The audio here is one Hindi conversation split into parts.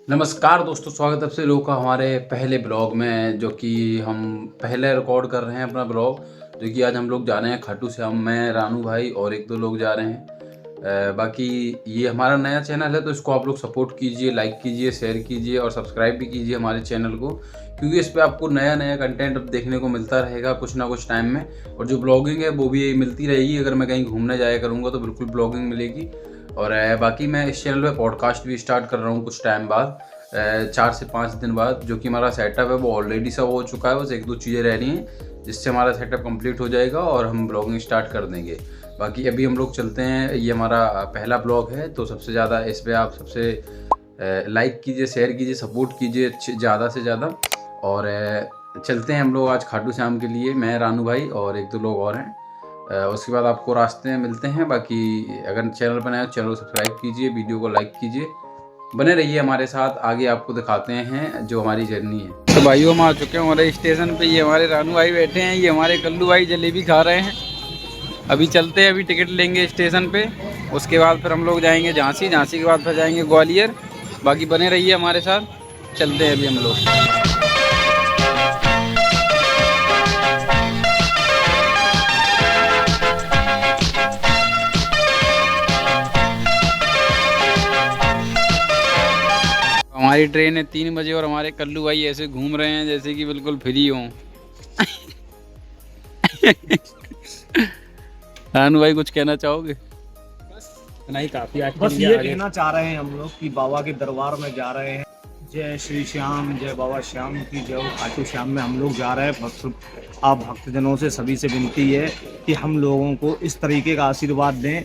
नमस्कार दोस्तों, स्वागत है आप सभी लोगों का हमारे पहले ब्लॉग में, जो कि हम पहले रिकॉर्ड कर रहे हैं अपना ब्लॉग। जो कि आज हम लोग जा रहे हैं खाटू श्याम। मैं, रानू भाई और एक दो लोग जा रहे हैं। बाकी ये हमारा नया चैनल है, तो इसको आप लोग सपोर्ट कीजिए, लाइक कीजिए, शेयर कीजिए और सब्सक्राइब भी कीजिए हमारे चैनल को, क्योंकि इस पर आपको नया नया कंटेंट देखने को मिलता रहेगा कुछ ना कुछ टाइम में। और जो ब्लॉगिंग है वो भी मिलती रहेगी। अगर मैं कहीं घूमने जाया करूँगा तो बिल्कुल ब्लॉगिंग मिलेगी। और बाकी मैं इस चैनल पे पॉडकास्ट भी स्टार्ट कर रहा हूँ कुछ टाइम बाद, 4 से 5 दिन बाद। जो कि हमारा सेटअप है वो ऑलरेडी सब हो चुका है, बस एक दो चीज़ें रह रही हैं जिससे हमारा सेटअप कंप्लीट हो जाएगा और हम ब्लॉगिंग स्टार्ट कर देंगे। बाकी अभी हम लोग चलते हैं, ये हमारा पहला ब्लॉग है, तो सबसे ज़्यादा इस पर आप सबसे लाइक कीजिए, शेयर कीजिए, सपोर्ट कीजिए ज़्यादा से ज़्यादा। और चलते हैं हम लोग आज खाटू श्याम के लिए, मैं, रानू भाई और एक दो लोग और हैं। उसके बाद आपको रास्ते में मिलते हैं। बाकी अगर चैनल पर नए हो, चैनल को सब्सक्राइब कीजिए, वीडियो को लाइक कीजिए, बने रहिए हमारे साथ। आगे आपको दिखाते हैं जो हमारी जर्नी है। तो भाइयों, हम आ चुके हैं हमारे स्टेशन पे। ये हमारे रानू भाई बैठे हैं, ये हमारे कल्लू भाई जलेबी खा रहे हैं। अभी चलते हैं, अभी टिकट लेंगे स्टेशन पे। उसके बाद फिर हम लोग जाएंगे झांसी, झांसी के बाद फिर जाएंगे ग्वालियर। बाकी बने रहिए हमारे साथ, चलते हैं अभी हम लोग। हमारी ट्रेन है 3 बजे और हमारे कल्लू भाई ऐसे घूम रहे हैं जैसे कि बिल्कुल फ्री हों। रानू भाई, कुछ कहना चाहोगे? नहीं, काफी आज बस ये कहना चाह रहे हैं हम लोग कि बाबा के दरबार में जा रहे हैं। जय श्री श्याम, जय बाबा श्याम की जय। खाटू श्याम में हम लोग जा रहे हैं। आप भक्तजनों से सभी से विनती है कि हम लोगों को इस तरीके का आशीर्वाद दें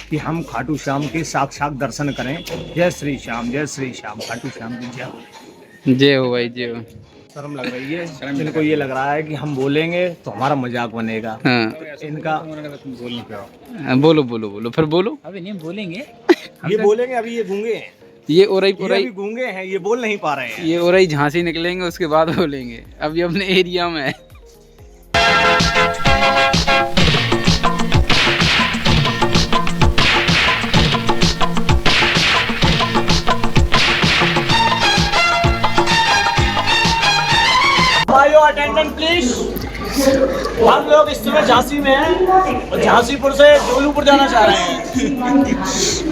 कि हम खाटू श्याम के साक्षात दर्शन करें। जय श्री श्याम, जय श्री श्याम, खाटू श्याम की जय। जय हो भाई, जय हो। शर्म लग रही है, इनको ये लग रहा है कि हम बोलेंगे तो हमारा मजाक बनेगा। हाँ, इनका बोल नहीं पाओ। बोलो बोलो बोलो, फिर बोलो। अभी नहीं बोलेंगे। ये बोलेंगे, अभी ये गूंगे हैं, ये उरई ये अभी गूंगे हैं, ये बोल नहीं पा रहे हैं। ये उरई झांसी निकलेंगे, उसके बाद बोलेंगे। अभी अपने एरिया में है। भाइयों अटेंडेंट प्लीज। हम लोग इस समय झांसी में हैं और झांसीपुर से जोलूपुर जाना चाह रहे हैं।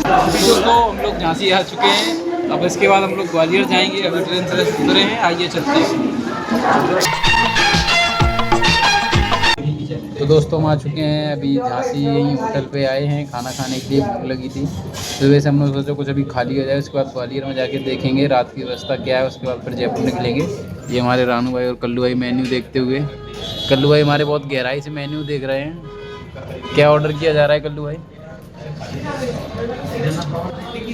दोस्तों, हम लोग झांसी आ चुके हैं। अब इसके बाद हम लोग ग्वालियर जाएंगे। अभी ट्रेन से उतरे हैं, आइए चलते हैं। तो दोस्तों, हम आ चुके हैं अभी झांसी। यहीं होटल पे आए हैं, खाना खाने के लिए भूख लगी थी, तो वैसे हम लोग सोचा कुछ अभी खा लिया जाए। उसके बाद ग्वालियर में जाके देखेंगे रात की व्यवस्था क्या है। उसके बाद फिर जयपुर निकलेंगे। ये हमारे रानू भाई और कल्लू भाई मेन्यू देखते हुए। कल्लू भाई हमारे बहुत गहराई से मेन्यू देख रहे हैं। क्या ऑर्डर किया जा रहा है कल्लू भाई?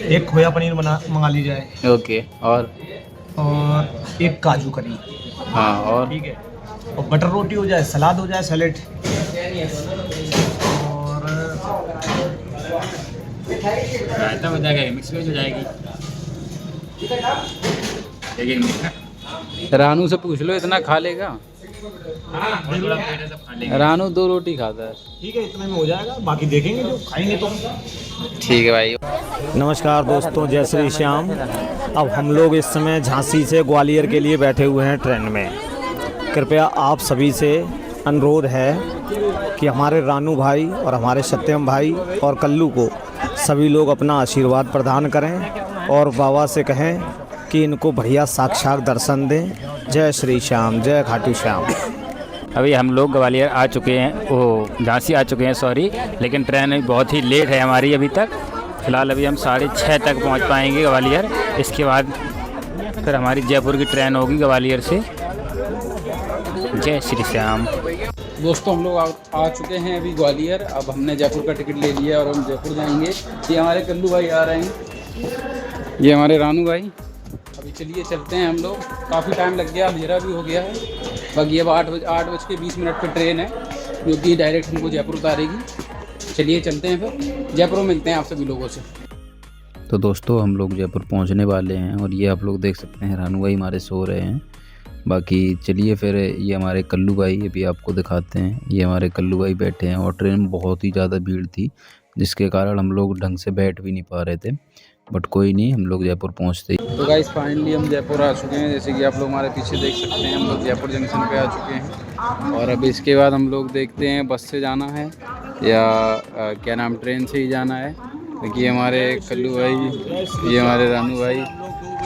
एक खोया पनीर मंगा ली जाए ओके, और एक काजू करी। हाँ, और ठीक है, और बटर रोटी हो जाए, सलाद हो जाए, सैलेड, और रायता हो जाएगा, मिक्स वेज हो जाएगी। रानू से पूछ लो, इतना खा लेगा? रानू 2 रोटी खाता है। ठीक है, इतने में हो जाएगा, बाकी देखेंगे जो खाएंगे तो। ठीक है भाई। नमस्कार दोस्तों, जय श्री श्याम। अब हम लोग इस समय झांसी से ग्वालियर के लिए बैठे हुए हैं ट्रेन में। कृपया आप सभी से अनुरोध है कि हमारे रानू भाई और हमारे सत्यम भाई और कल्लू को सभी लोग अपना आशीर्वाद प्रदान करें और बाबा से कहें कि इनको बढ़िया साक्षात दर्शन दें। जय श्री श्याम, जय खाटू श्याम। अभी हम लोग ग्वालियर आ चुके हैं, वो झांसी आ चुके हैं, सॉरी। लेकिन ट्रेन बहुत ही लेट है हमारी अभी तक। फ़िलहाल अभी हम 6:30 तक पहुंच पाएंगे ग्वालियर। इसके बाद फिर हमारी जयपुर की ट्रेन होगी ग्वालियर से। जय श्री श्याम। दोस्तों, हम लोग आ चुके हैं अभी ग्वालियर। अब हमने जयपुर का टिकट ले लिया और हम जयपुर जाएंगे। ये हमारे कल्लू भाई आ रहे हैं, ये हमारे रानू भाई। अभी चलिए चलते हैं हम लोग। काफ़ी टाइम लग गया, अंधेरा भी हो गया है। बाकी अब 8:20 पर ट्रेन है जो कि डायरेक्ट हमको जयपुर उतारेगी। चलिए चलते हैं, फिर जयपुर में मिलते हैं आप सभी लोगों से। तो दोस्तों, हम लोग जयपुर पहुंचने वाले हैं और ये आप लोग देख सकते हैं रानू भाई हमारे सो रहे हैं। बाकी चलिए फिर, ये हमारे कल्लू भाई अभी आपको दिखाते हैं। ये हमारे कल्लू भाई बैठे हैं और ट्रेन में बहुत ही ज़्यादा भीड़ थी, जिसके कारण हम लोग ढंग से बैठ भी नहीं पा रहे थे। बट कोई नहीं, हम लोग जयपुर पहुंचते ही। तो गाइस फाइनली हम जयपुर आ चुके हैं। जैसे कि आप लोग हमारे पीछे देख सकते हैं, हम लोग जयपुर जंक्शन पे आ चुके हैं। और अब इसके बाद हम लोग देखते हैं बस से जाना है या क्या नाम ट्रेन से ही जाना है। क्योंकि हमारे कल्लू भाई, ये हमारे रानू भाई,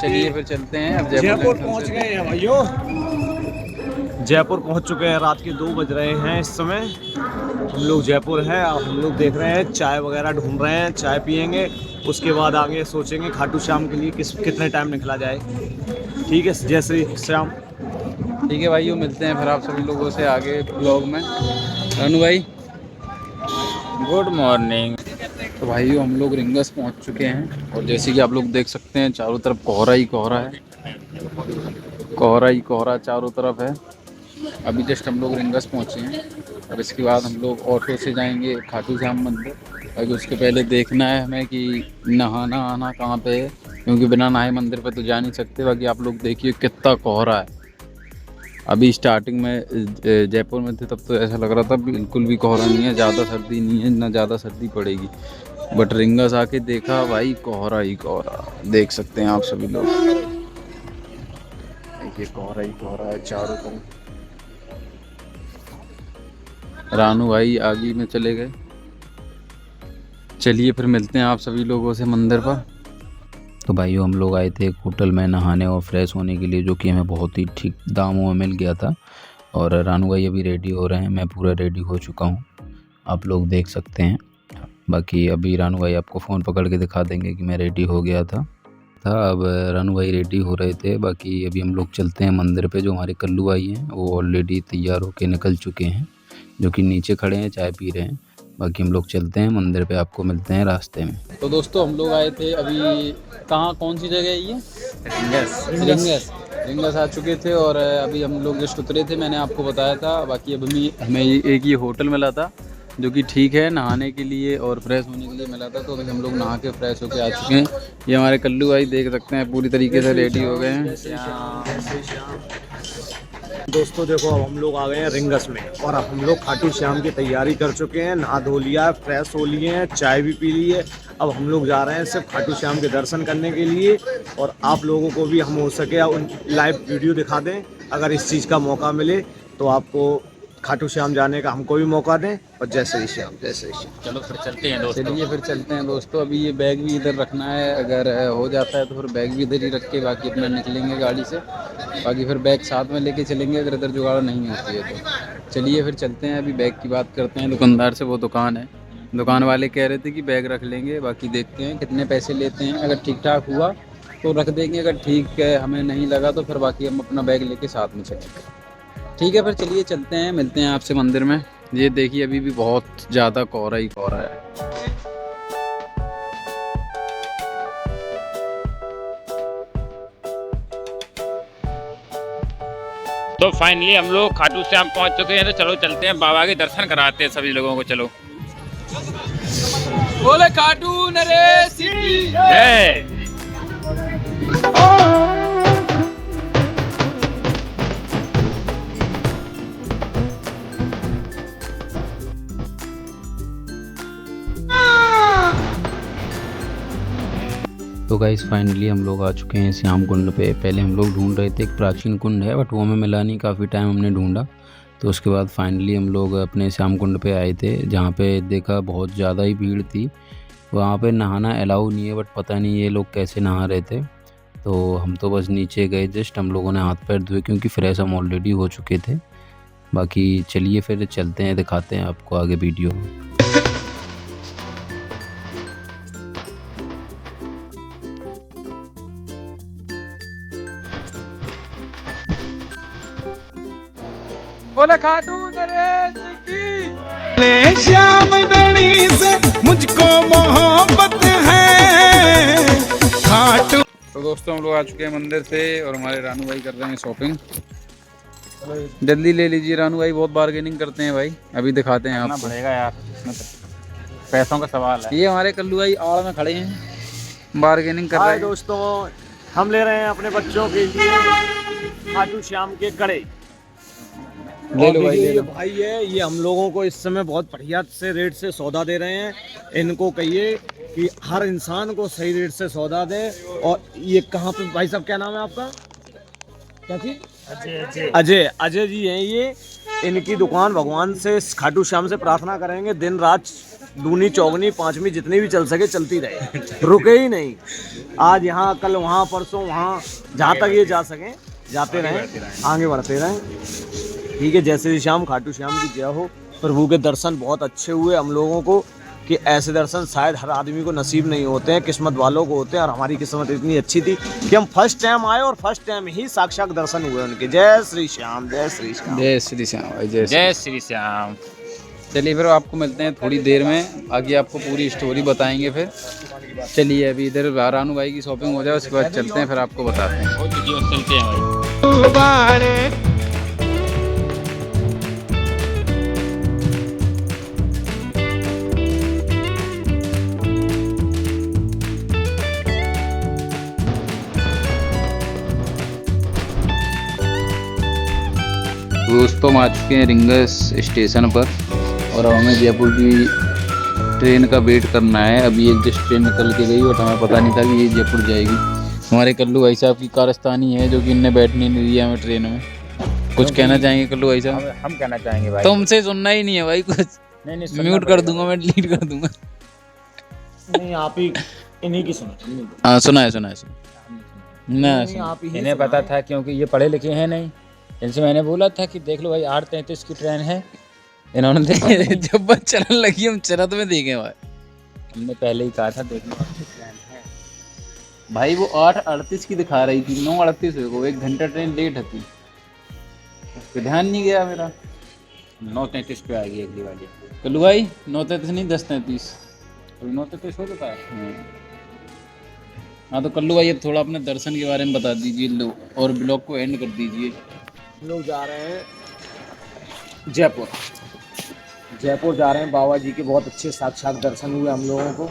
चलिए फिर चलते हैं। अब जयपुर पहुंच गए हैं भाइयों, जयपुर पहुंच चुके हैं। रात के 2 बज रहे हैं इस समय। हम लोग जयपुर हैं। अब हम लोग देख रहे हैं, चाय वगैरह ढूंढ रहे हैं, चाय पियेंगे। उसके बाद आगे सोचेंगे खाटू श्याम के लिए कितने टाइम निकला जाए। ठीक है, जय श्री श्याम। ठीक है भाइयों, मिलते हैं फिर आप सभी लोगों से आगे ब्लॉग में। रानू भाई गुड मॉर्निंग। तो भाइयों हम लोग रिंगस पहुंच चुके हैं। और जैसे कि आप लोग देख सकते हैं, चारों तरफ कोहरा ही कोहरा है, कोहरा ही कोहरा चारों तरफ है। अभी जस्ट हम लोग रिंगस पहुंचे हैं। अब इसके बाद हम लोग ऑटो से जाएंगे खाटू श्याम मंदिर। अभी उसके पहले देखना है हमें कि नहाना आना कहाँ पे है, क्योंकि बिना नहाए मंदिर पे तो जा नहीं सकते। बाकी आप लोग देखिए कितना कोहरा है। अभी स्टार्टिंग में जयपुर में थे तब तो ऐसा लग रहा था बिल्कुल भी कोहरा नहीं है, ज़्यादा सर्दी नहीं है, ना ज़्यादा सर्दी पड़ेगी। बट रिंगस आके देखा भाई, कोहरा ही कोहरा देख सकते हैं आप सभी लोग। देखिए कोहरा ही कोहरा है चारों तरफ। रानू भाई आगे में चले गए। चलिए फिर मिलते हैं आप सभी लोगों से मंदिर पर। तो भाइयों हम लोग आए थे एक होटल में नहाने और फ्रेश होने के लिए, जो कि हमें बहुत ही ठीक दामों में मिल गया था। और रानू भाई अभी रेडी हो रहे हैं, मैं पूरा रेडी हो चुका हूँ, आप लोग देख सकते हैं। बाकी अभी रानू भाई आपको फ़ोन पकड़ के दिखा देंगे कि मैं रेडी हो गया था। अब रानू भाई रेडी हो रहे थे। बाकी अभी हम लोग चलते हैं मंदिर पे। जो हमारे कल्लू भाई हैं वो ऑलरेडी तैयार होके निकल चुके हैं, जो कि नीचे खड़े हैं, चाय पी रहे हैं। बाकी हम लोग चलते हैं मंदिर पे, आपको मिलते हैं रास्ते में। तो दोस्तों हम लोग आए थे अभी, कहाँ कौन सी जगह है ये? रिंगस आ चुके थे। और अभी हम लोग जस्ट उतरे थे, मैंने आपको बताया था। बाकी अभी हमें एक ये होटल मिला था जो कि ठीक है नहाने के लिए और फ्रेश होने के लिए मिला था। तो अभी हम लोग नहा के फ्रेश होके आ चुके हैं। ये हमारे कल्लू भाई देख सकते हैं पूरी तरीके से रेडी हो गए हैं। दोस्तों देखो, अब हम लोग आ गए हैं रिंगस में और अब हम लोग खाटू श्याम की तैयारी कर चुके हैं। नहा धो लिया, फ्रेश हो लिए हैं, चाय भी पी ली है। अब हम लोग जा रहे हैं सिर्फ खाटू श्याम के दर्शन करने के लिए। और आप लोगों को भी हम हो सके उन लाइव वीडियो दिखा दें, अगर इस चीज़ का मौका मिले तो आपको खाटू श्याम जाने का हमको भी मौका दें। और जय श्री श्याम, जय श्री श्याम। चलो फिर चलते हैं दोस्तों। चलिए फिर चलते हैं दोस्तों। अभी ये बैग भी इधर रखना है, अगर हो जाता है तो फिर बैग भी इधर ही रख के बाकी अपना निकलेंगे गाड़ी से। बाकी फिर बैग साथ में लेके चलेंगे अगर इधर जुगाड़ नहीं होती है तो। चलिए फिर चलते हैं। अभी बैग की बात करते हैं दुकानदार से। वो दुकान है, दुकान वाले कह रहे थे कि बैग रख लेंगे। बाकी देखते हैं कितने पैसे लेते हैं। अगर ठीक ठाक हुआ तो रख देंगे, अगर ठीक है हमें नहीं लगा तो फिर बाकी हम अपना बैग लेके साथ में चलेंगे। ठीक है फिर चलिए चलते हैं, मिलते हैं आपसे मंदिर में। ये देखिए अभी भी बहुत ज़्यादा कोहरा ही कोहरा है। तो फाइनली हम लोग खाटू श्याम पहुंच चुके हैं। तो चलो चलते हैं, बाबा के दर्शन कराते हैं सभी लोगों को। चलो बोले खाटू नरेश की जय। तो गाइस फाइनली हम लोग आ चुके हैं श्याम कुंड पे। पहले हम लोग ढूंढ रहे थे, एक प्राचीन कुंड है बट वो हमें मिला नहीं, काफ़ी टाइम हमने ढूंढा। तो उसके बाद फाइनली हम लोग अपने श्याम कुंड पे आए थे, जहाँ पे देखा बहुत ज़्यादा ही भीड़ थी। वहाँ पे नहाना अलाउ नहीं है, बट पता नहीं ये लोग कैसे नहा रहे थे। तो हम तो बस नीचे गए, जस्ट हम लोगों ने हाथ पैर धोए क्योंकि फ्रेश हम ऑलरेडी हो चुके थे। बाकी चलिए फिर चलते हैं, दिखाते हैं आपको आगे वीडियो में। बोले खाटू नरेश की श्याम दड़ी से मुझको मोहब्बत है खाटू। तो दोस्तों हम लोग आ चुके हैं मंदिर से और हमारे रानू भाई कर रहे हैं शॉपिंग। जल्दी ले लीजिए रानू भाई, बहुत बार्गेनिंग करते हैं भाई। अभी दिखाते हैं आपको। पड़ेगा यार, पैसों का सवाल है। ये हमारे कल्लू भाई आड़ में खड़े हैं, बार्गेनिंग कर रहे हैं। दोस्तों हम ले रहे हैं अपने बच्चों के लिए खाटू श्याम के कड़े। ले लो भाई, ले ये लो। भाई है, ये हम लोगों को इस समय बहुत बढ़िया से रेट से सौदा दे रहे हैं। इनको कहिए कि हर इंसान को सही रेट से सौदा दे। और ये कहाँ पे भाई साहब, क्या नाम है आपका? क्या थी? अजय। अजय जी हैं ये। इनकी दुकान भगवान से, खाटू श्याम से प्रार्थना करेंगे दिन रात दूनी चौगनी पांचवी जितनी भी चल सके चलती रहे, रुके ही नहीं। आज यहाँ, कल वहाँ, परसों वहाँ, जहाँ तक ये जा सकें जाते रहें, आगे बढ़ते रहें। ठीक है, जय श्री श्याम, खाटू श्याम की जय हो। प्रभु के दर्शन बहुत अच्छे हुए हम लोगों को, कि ऐसे दर्शन शायद हर आदमी को नसीब नहीं होते हैं, किस्मत वालों को होते हैं। और हमारी किस्मत इतनी अच्छी थी कि हम फर्स्ट टाइम आए और फर्स्ट टाइम ही साक्षात दर्शन हुए उनके। जय श्री श्याम, जय श्री श्याम। जय श्री श्याम भाई, जय जय श्री श्याम। चलिए फिर आपको मिलते हैं थोड़ी देर में, आगे आपको पूरी स्टोरी बताएंगे फिर। चलिए अभी इधर रानू भाई की शॉपिंग हो जाए, उसके बाद चलते हैं, फिर आपको बताते हैं। चलते हैं भाई। दोस्तों हम आ चुके हैं रिंगस स्टेशन पर, और हमें जयपुर की ट्रेन का वेट करना है। अभी एक जस्ट ट्रेन निकल के गई, बट हमें पता नहीं था कि ये जयपुर जाएगी। हमारे कल्लू भाई साहब की कारस्तानी है, जो कि इनने बैठने नहीं दिया हमें ट्रेन में। कुछ कहना चाहेंगे कल्लू भाई साहब? हम कहना चाहेंगे भाई, तुमसे सुनना ही नहीं है भाई कुछ। नहीं सुनना म्यूट कर पड़ेगा। दूंगा मैं, डिलीट कर दूंगा। नहीं, आप ही इन्हीं की सुनो। हाँ सुना है ना, नहीं, आप ही इन्हें पता था, क्योंकि ये पढ़े लिखे हैं नहीं। इनसे मैंने बोला था कि देख लो भाई 8:33 की ट्रेन है। इन्होंने जब बस चलने लगी हम चरत में देखे भाई। हमने पहले ही कहा था देख लो ट्रेन है भाई। वो 8:38 की दिखा रही थी, 9:38 हुई को, 1 घंटा ट्रेन लेट थी। तो ध्यान नहीं गया मेरा। 9:33 पे आ गई अगली वाली। कल्लू भाई 9:33 नहीं, 10:33। अभी 9:33 हो चुका है। हाँ तो कल्लू भाई अब थोड़ा अपने दर्शन के बारे में बता दीजिए लो, और ब्लॉग को एंड कर दीजिए। हम लोग जा रहे हैं जयपुर। जयपुर जा रहे हैं, बाबा जी के बहुत अच्छे साक्षात दर्शन हुए हम लोगों को।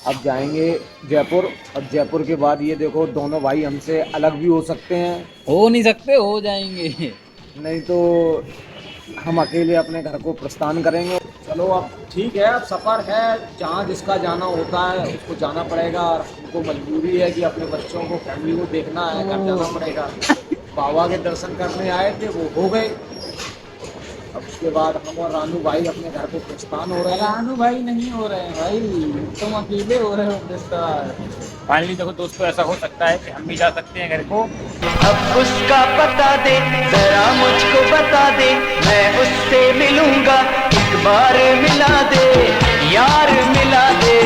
अब जाएंगे जयपुर, और जयपुर के बाद ये देखो, दोनों भाई हमसे अलग भी हो सकते हैं, हो नहीं सकते, हो जाएंगे। नहीं तो हम अकेले अपने घर को प्रस्थान करेंगे। चलो अब ठीक है, अब सफ़र है, जहाँ जिसका जाना होता है उसको जाना पड़ेगा। और हमको मजबूरी है कि अपने बच्चों को, फैमिली को देखना है, घर जाना पड़ेगा। बाबा के दर्शन करने आए थे, वो हो गए। अब उसके बाद हम और रानू भाई अपने घर को प्रस्थान हो रहे हैं। रानू भाई नहीं हो रहे हैं भाई, तुम अकेले हो रहे हो प्रस्थान। फाइनली देखो दोस्तों, ऐसा हो सकता है कि हम भी जा सकते हैं घर को। अब उसका पता दे, जरा मुझको बता दे, मैं उससे मिलूंगा, एक बार मिला दे, यार मिला दे।